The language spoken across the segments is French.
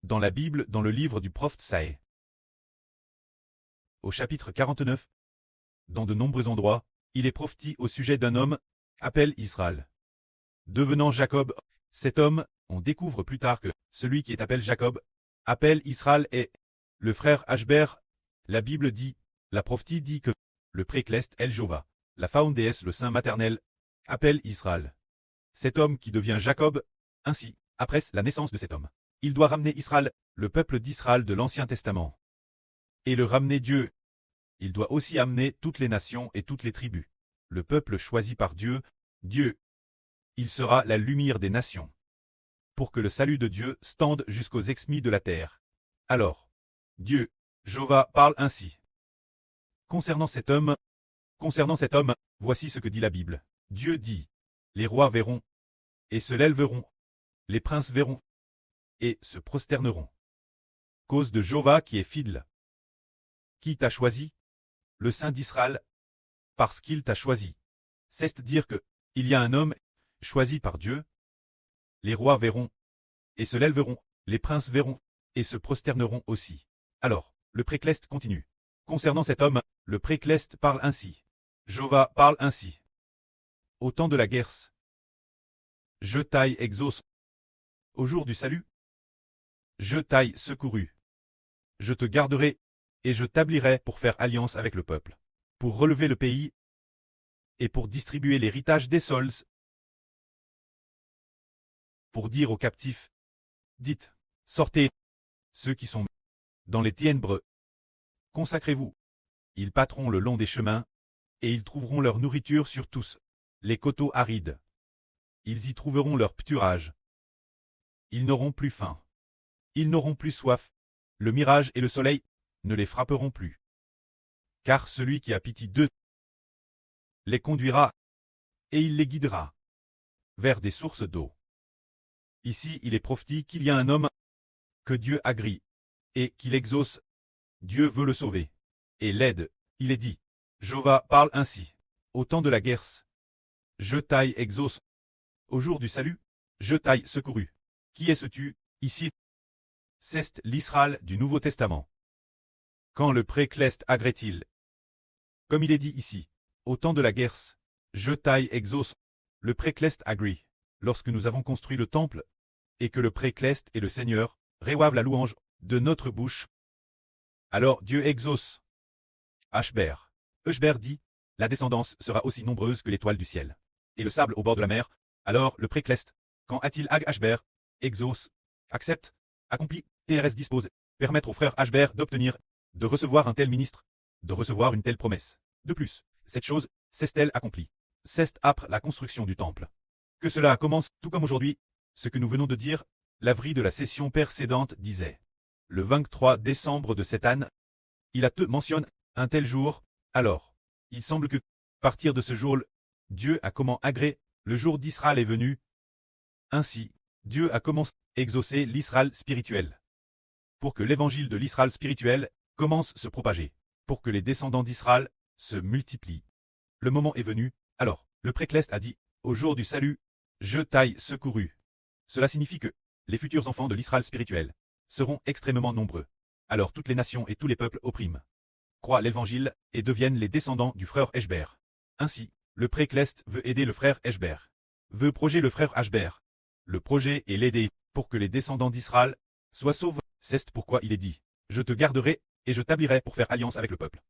Dans la Bible, dans le livre du prophète Saë. Au chapitre 49, dans de nombreux endroits, il est prophétisé au sujet d'un homme, appelé Israël. Devenant Jacob, cet homme, on découvre plus tard que celui qui est appelé Jacob, appelle Israël est le frère Ashber. La Bible dit, la prophétie dit que le précleste El Jova, la faune déesse, le saint maternel, appelle Israël. Cet homme qui devient Jacob, ainsi, après la naissance de cet homme, il doit ramener Israël, le peuple d'Israël de l'Ancien Testament. Et le ramener Dieu. Il doit aussi amener toutes les nations et toutes les tribus. Le peuple choisi par Dieu, Dieu. Il sera la lumière des nations. Pour que le salut de Dieu stende jusqu'aux exmis de la terre. Alors, Dieu, Jova, parle ainsi. Concernant cet homme, voici ce que dit la Bible. Dieu dit, les rois verront, et se lèveront, les princes verront, et se prosterneront. Cause de Jova qui est fidèle. Qui t'a choisi? Le Saint d'Israël. Parce qu'il t'a choisi. C'est dire que, il y a un homme, choisi par Dieu. Les rois verront, et se lèveront, les princes verront, et se prosterneront aussi. Alors, le précleste continue. Concernant cet homme, le précleste parle ainsi. Jova parle ainsi. Au temps de la guerre, je t'aille exauce. Au jour du salut, je t'aille secouru. Je te garderai, et je t'établirai pour faire alliance avec le peuple, pour relever le pays, et pour distribuer l'héritage des sols, pour dire aux captifs, dites, sortez, ceux qui sont dans les ténèbres, consacrez-vous. Ils passeront le long des chemins, et ils trouveront leur nourriture sur tous les coteaux arides. Ils y trouveront leur pâturage. Ils n'auront plus faim. Ils n'auront plus soif. Le mirage et le soleil ne les frapperont plus. Car celui qui a pitié d'eux les conduira, et il les guidera vers des sources d'eau. Ici il est prophétisé qu'il y a un homme que Dieu agrée, et qu'il exauce. Dieu veut le sauver, et l'aide. Il est dit, Jova parle ainsi. Au temps de la guerre, je t'aille exauce. Au jour du salut, je t'aille secouru. Qui est-ce-tu, ici? C'est l'Israël du Nouveau Testament. Quand le précleste agrée-t-il? Comme il est dit ici, au temps de la guerre, je t'aille exauce. Le précleste agrée. Lorsque nous avons construit le temple, et que le précleste et le Seigneur reçoivent la louange de notre bouche, alors Dieu exauce. Ashber dit, la descendance sera aussi nombreuse que l'étoile du ciel, et le sable au bord de la mer. Alors le précleste, quand a-t-il Ag Ashber, exauce, accepte, accomplit, TRS dispose, permettre au frère Ashber d'obtenir, de recevoir un tel ministre, de recevoir une telle promesse. De plus, cette chose, s'est-elle accomplie? C'est après la construction du temple que cela commence, tout comme aujourd'hui. Ce que nous venons de dire, l'avril de la session précédente disait. Le 23 décembre de cette année, il a te mentionne un tel jour. Alors, il semble que, partir de ce jour, Dieu a comment agré, le jour d'Israël est venu. Ainsi, Dieu a commencé à exaucer l'Israël spirituel. Pour que l'évangile de l'Israël spirituel commence à se propager. Pour que les descendants d'Israël se multiplient. Le moment est venu, alors, le précleste a dit, au jour du salut, je t'aille secouru. Cela signifie que, les futurs enfants de l'Israël spirituel seront extrêmement nombreux. Alors toutes les nations et tous les peuples oppriment, croient l'évangile et deviennent les descendants du frère Ashber. Ainsi, le précleste veut aider le frère Ashber. Veut projet le frère Ashber. Le projet est l'aider pour que les descendants d'Israël soient sauvés. C'est pourquoi il est dit, je te garderai et je t'établirai pour faire alliance avec le peuple.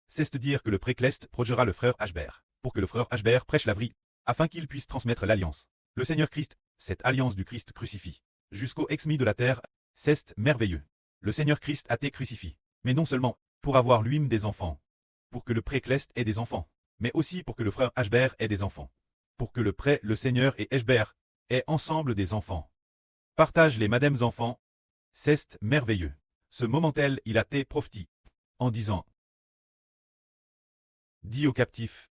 C'est dire que le précleste progera le frère Ashber, pour que le frère Ashber prêche la vraie, afin qu'il puisse transmettre l'alliance. Le Seigneur Christ, cette alliance du Christ crucifié, jusqu'aux exmis de la terre, c'est merveilleux. Le Seigneur Christ a été crucifié, mais non seulement pour avoir lui-même des enfants, pour que le précleste ait des enfants, mais aussi pour que le frère Ashber ait des enfants, pour que le Seigneur et Ashber aient ensemble des enfants. Partage les madame enfants, c'est merveilleux. Ce moment-tel il a été prophétisé, en disant, dit aux captifs,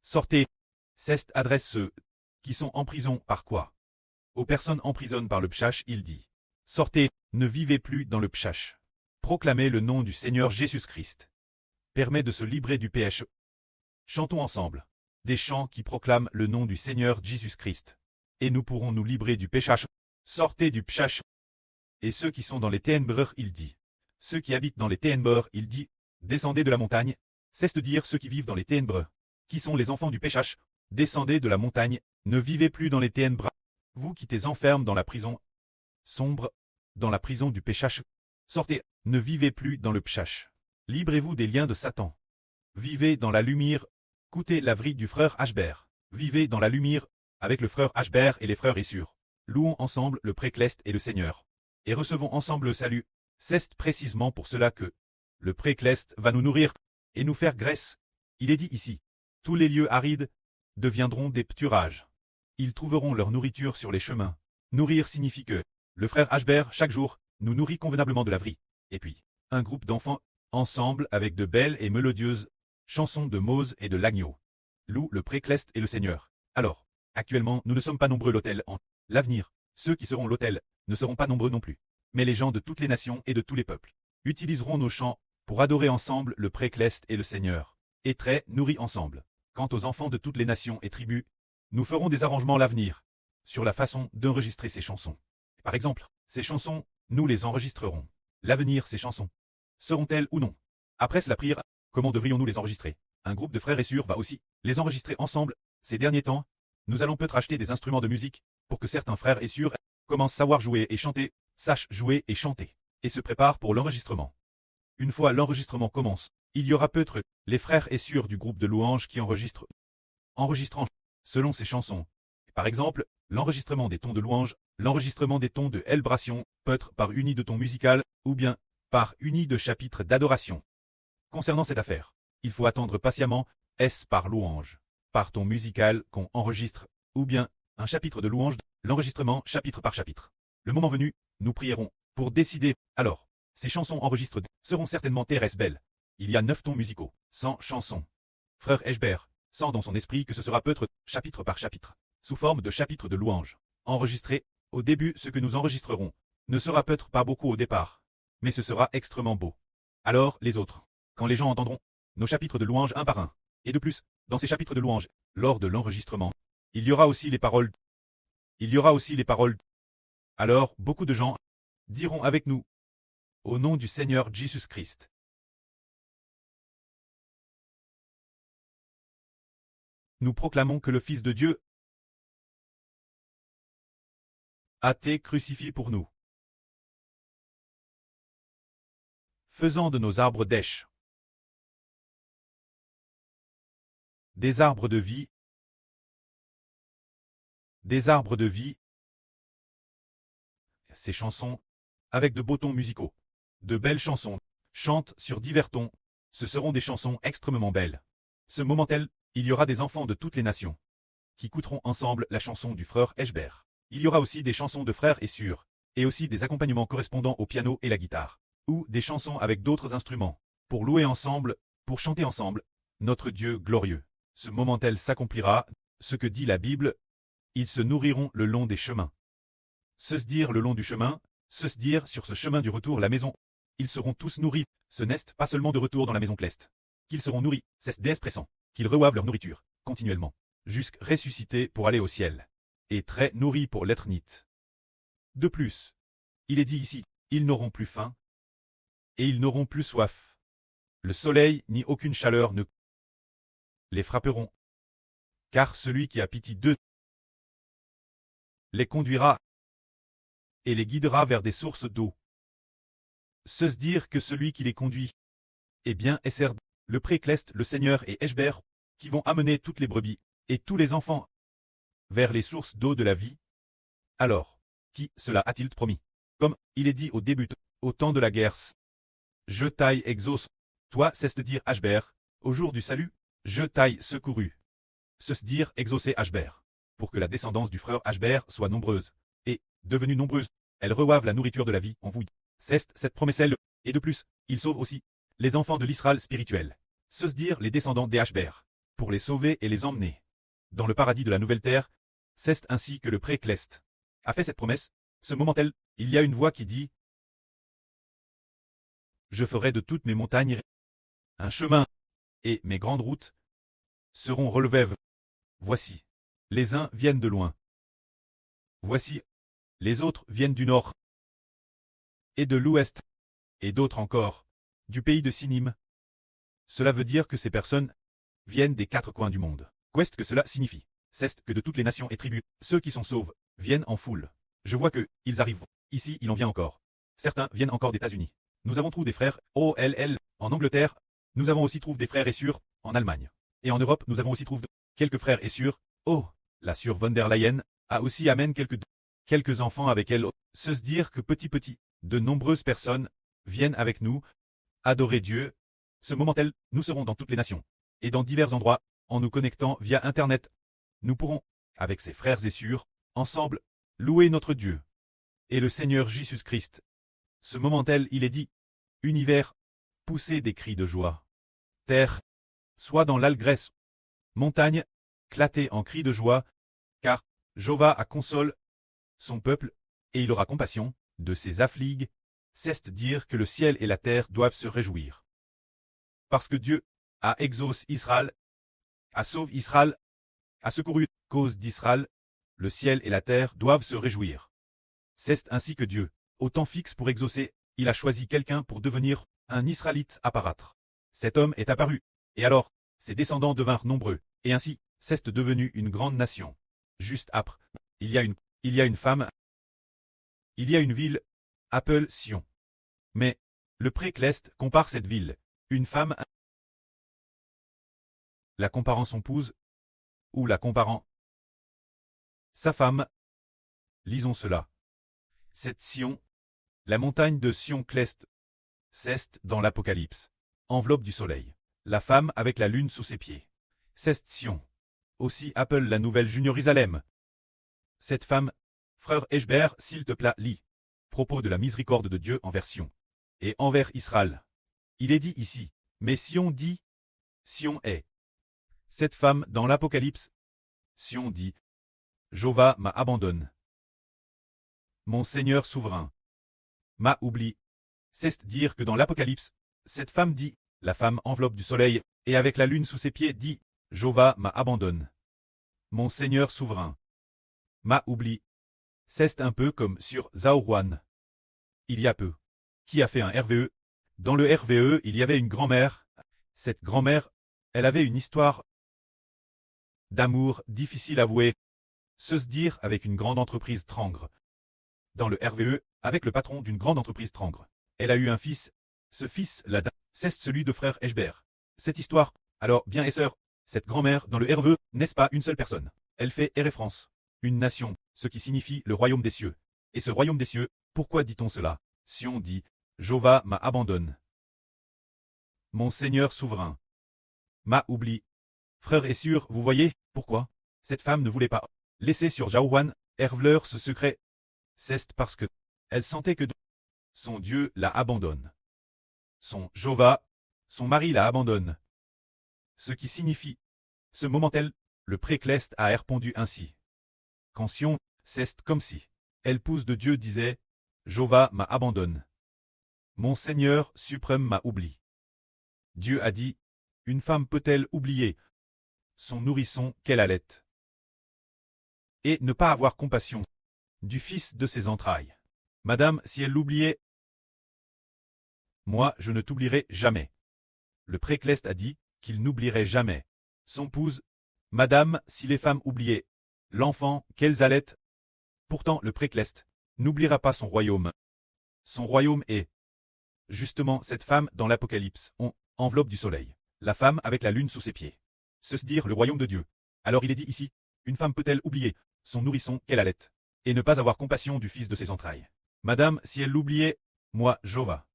sortez. C'est adresse ceux qui sont en prison par quoi? Aux personnes en prison par le pchash, il dit, sortez, ne vivez plus dans le pchash. Proclamez le nom du Seigneur Jésus-Christ. Permet de se libérer du péché. Chantons ensemble des chants qui proclament le nom du Seigneur Jésus-Christ. Et nous pourrons nous libérer du péché. sortez du pshach. Et ceux qui sont dans les ténèbres, il dit. Ceux qui habitent dans les ténèbres, il dit, descendez de la montagne. Cesse de dire ceux qui vivent dans les ténèbres, qui sont les enfants du péchage, descendez de la montagne, ne vivez plus dans les ténèbres. Vous qui t'es enferme dans la prison sombre, dans la prison du péchage, sortez, ne vivez plus dans le pshach. Librez-vous des liens de Satan. Vivez dans la lumière, écoutez la vrille du frère Ashber. Vivez dans la lumière, avec le frère Ashber et les frères Essur. Louons ensemble le précleste et le Seigneur. Et recevons ensemble le salut. C'est précisément pour cela que le précleste va nous nourrir et nous faire graisse. Il est dit ici, tous les lieux arides deviendront des pâturages. Ils trouveront leur nourriture sur les chemins. Nourrir signifie que le frère Ashber, chaque jour, nous nourrit convenablement de la vrille. Et puis, un groupe d'enfants, ensemble avec de belles et mélodieuses chansons de Mose et de l'agneau. Loue le précleste et le Seigneur. Alors, actuellement, nous ne sommes pas nombreux l'autel en l'avenir. Ceux qui seront l'autel ne seront pas nombreux non plus. Mais les gens de toutes les nations et de tous les peuples utiliseront nos chants pour adorer ensemble le précleste et le Seigneur. Et très nourris ensemble. Quant aux enfants de toutes les nations et tribus, nous ferons des arrangements à l'avenir sur la façon d'enregistrer ces chansons. Par exemple, ces chansons, nous les enregistrerons. L'avenir, ces chansons, seront-elles ou non? Après la prière, comment devrions-nous les enregistrer? Un groupe de frères et sœurs va aussi les enregistrer ensemble. Ces derniers temps, nous allons peut-être acheter des instruments de musique pour que certains frères et sœurs commencent à savoir jouer et chanter, sachent jouer et chanter, et se préparent pour l'enregistrement. Une fois l'enregistrement commence, il y aura peut-être les frères et sœurs du groupe de louanges qui enregistrant selon ces chansons. Par exemple, l'enregistrement des tons de louange, l'enregistrement des tons de élébration, peut-être par uni de ton musical, ou bien par uni de chapitre d'adoration. Concernant cette affaire, il faut attendre patiemment, est-ce par louange, par ton musical qu'on enregistre, ou bien un chapitre de louange, l'enregistrement chapitre par chapitre. Le moment venu, nous prierons pour décider. Alors, ces chansons enregistrées seront certainement très belles. Il y a 9 tons musicaux, 100 chansons. Frère Ashber sent dans son esprit que ce sera peut-être chapitre par chapitre, sous forme de chapitre de louange. Enregistré, au début ce que nous enregistrerons ne sera peut-être pas beaucoup au départ, mais ce sera extrêmement beau. Alors les autres, quand les gens entendront nos chapitres de louange un par un, et de plus, dans ces chapitres de louange, lors de l'enregistrement, il y aura aussi les paroles. Alors beaucoup de gens diront avec nous, au nom du Seigneur Jésus-Christ. Nous proclamons que le Fils de Dieu a été crucifié pour nous. Faisant de nos arbres d'èche des arbres de vie, ces chansons, avec de beaux tons musicaux, de belles chansons, chantent sur divers tons, ce seront des chansons extrêmement belles. Ce moment-tel, il y aura des enfants de toutes les nations qui écouteront ensemble la chanson du frère Ashber. Il y aura aussi des chansons de frères et sœurs, et aussi des accompagnements correspondant au piano et la guitare, ou des chansons avec d'autres instruments, pour louer ensemble, pour chanter ensemble, notre Dieu glorieux. Ce moment-tel s'accomplira, ce que dit la Bible, ils se nourriront le long des chemins. Se dire le long du chemin, se dire sur ce chemin du retour à la maison, ils seront tous nourris, ce n'est pas seulement de retour dans la maison cleste. Qu'ils seront nourris, c'est d'expressant, qu'ils reçoivent leur nourriture, continuellement, jusqu'à ressusciter pour aller au ciel, et très nourris pour l'éternité. De plus, il est dit ici, ils n'auront plus faim, et ils n'auront plus soif. Le soleil ni aucune chaleur ne les frapperont, car celui qui a pitié d'eux les conduira et les guidera vers des sources d'eau. Se dire que celui qui les conduit, eh bien, est certes le précleste, le Seigneur et Ashber, qui vont amener toutes les brebis et tous les enfants vers les sources d'eau de la vie. Alors, qui cela a-t-il promis? Comme il est dit au début, au temps de la guerre, je t'aille exauce, toi cesse de dire Ashber, au jour du salut, je t'aille secouru. Se dire exaucer Ashber, pour que la descendance du frère Ashber soit nombreuse, et, devenue nombreuse, elle reçoive la nourriture de la vie en vous. C'est cette promesse-elle, et de plus, il sauve aussi les enfants de l'Israël spirituel. Se dire les descendants des Ashber, pour les sauver et les emmener dans le paradis de la nouvelle terre. C'est ainsi que le précleste a fait cette promesse. Ce moment-tel, il y a une voix qui dit: je ferai de toutes mes montagnes un chemin, et mes grandes routes seront relevées. Voici, les uns viennent de loin. Voici, Les autres viennent du nord et de l'ouest, et d'autres encore, du pays de Sinim. Cela veut dire que ces personnes viennent des 4 coins du monde. Qu'est-ce que cela signifie? C'est que de toutes les nations et tribus, ceux qui sont sauves viennent en foule. Je vois que, ils arrivent. Ici, il en vient encore. Certains viennent encore des États-Unis. Nous avons trouvé des frères, OLL, en Angleterre. Nous avons aussi trouvé des frères et sœurs, en Allemagne. Et en Europe, nous avons aussi trouvé quelques frères et sœurs. Oh, la sœur von der Leyen a aussi amène quelques enfants avec elle. Se dire que petit, de nombreuses personnes viennent avec nous, adorer Dieu. Ce moment tel, nous serons dans toutes les nations. Et dans divers endroits, en nous connectant via Internet, nous pourrons, avec ses frères et sœurs, ensemble, louer notre Dieu. Et le Seigneur Jésus-Christ. Ce moment tel, il est dit, univers, poussez des cris de joie. Terre, soit dans l'algresse, montagne, clater en cris de joie, car Jéhovah a console son peuple, et il aura compassion de ses affligues, c'est dire que le ciel et la terre doivent se réjouir. Parce que Dieu a exaucé Israël, a sauvé Israël, a secouru cause d'Israël, le ciel et la terre doivent se réjouir. C'est ainsi que Dieu, au temps fixe pour exaucer, il a choisi quelqu'un pour devenir un Israélite apparaître. Cet homme est apparu, et alors, ses descendants devinrent nombreux, et ainsi, c'est devenu une grande nation. Juste après, il y a une femme, il y a une ville, appelle Sion. Mais, le Précleste compare cette ville, une femme, la comparant son épouse, ou la comparant sa femme. Lisons cela. Cette Sion, la montagne de Sion-Cleste, c'est dans l'Apocalypse, enveloppe du soleil, la femme avec la lune sous ses pieds. C'est Sion, aussi appelle la nouvelle Jérusalem. Cette femme, frère Eshber, s'il te plaît, lis. Propos de la miséricorde de Dieu envers Sion, et envers Israël. Il est dit ici, mais Sion dit, Sion est. Cette femme dans l'Apocalypse, Sion dit, Jéhovah m'a abandonné. Mon Seigneur souverain m'a oublié. C'est dire que dans l'Apocalypse, cette femme dit, la femme enveloppe du soleil, et avec la lune sous ses pieds dit, Jéhovah m'a abandonné. Mon Seigneur souverain m'a oublié. C'est un peu comme sur Zaorouan. Il y a peu. Qui a fait un RVE? Dans le RVE, il y avait une grand-mère. Cette grand-mère, elle avait une histoire d'amour difficile à avouer. Se dire avec une grande entreprise Trangre. Dans le RVE, avec le patron d'une grande entreprise Trangre. Elle a eu un fils. Ce fils, c'est celui de frère Eshber. Cette histoire, alors bien et sœur, cette grand-mère dans le RVE, n'est-ce pas une seule personne? Elle fait France. Une nation, ce qui signifie le royaume des cieux. Et ce royaume des cieux, pourquoi dit-on cela? Sion dit, Jéhovah m'a abandonné. Mon Seigneur souverain m'a oublié. Frère et sœur, vous voyez, pourquoi? Cette femme ne voulait pas laisser sur Jaouan, Hervleur ce secret. C'est parce que elle sentait que son Dieu la abandonne. Son Jéhovah, son mari la abandonne. Ce qui signifie, ce moment tel, le Précleste a répondu ainsi. Quand Sion, c'est comme si, l'épouse de Dieu disait, Jéhovah m'a abandonné. Mon Seigneur suprême m'a oublié. Dieu a dit, une femme peut-elle oublier son nourrisson qu'elle allait et ne pas avoir compassion du fils de ses entrailles? Madame, si elle l'oubliait, moi je ne t'oublierai jamais. Le Précleste a dit qu'il n'oublierait jamais son épouse. Madame, si les femmes oubliaient l'enfant qu'elles allaient, pourtant le Précleste n'oubliera pas son royaume. Son royaume est justement cette femme dans l'Apocalypse, enveloppe du soleil, la femme avec la lune sous ses pieds. Se dire le royaume de Dieu. Alors il est dit ici, une femme peut-elle oublier son nourrisson qu'elle allait et ne pas avoir compassion du fils de ses entrailles? Madame, si elle l'oubliait, moi, Jéhovah,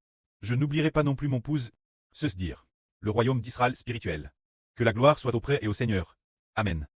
je n'oublierai pas non plus mon épouse. Se dire le royaume d'Israël spirituel. Que la gloire soit auprès et au Seigneur. Amen.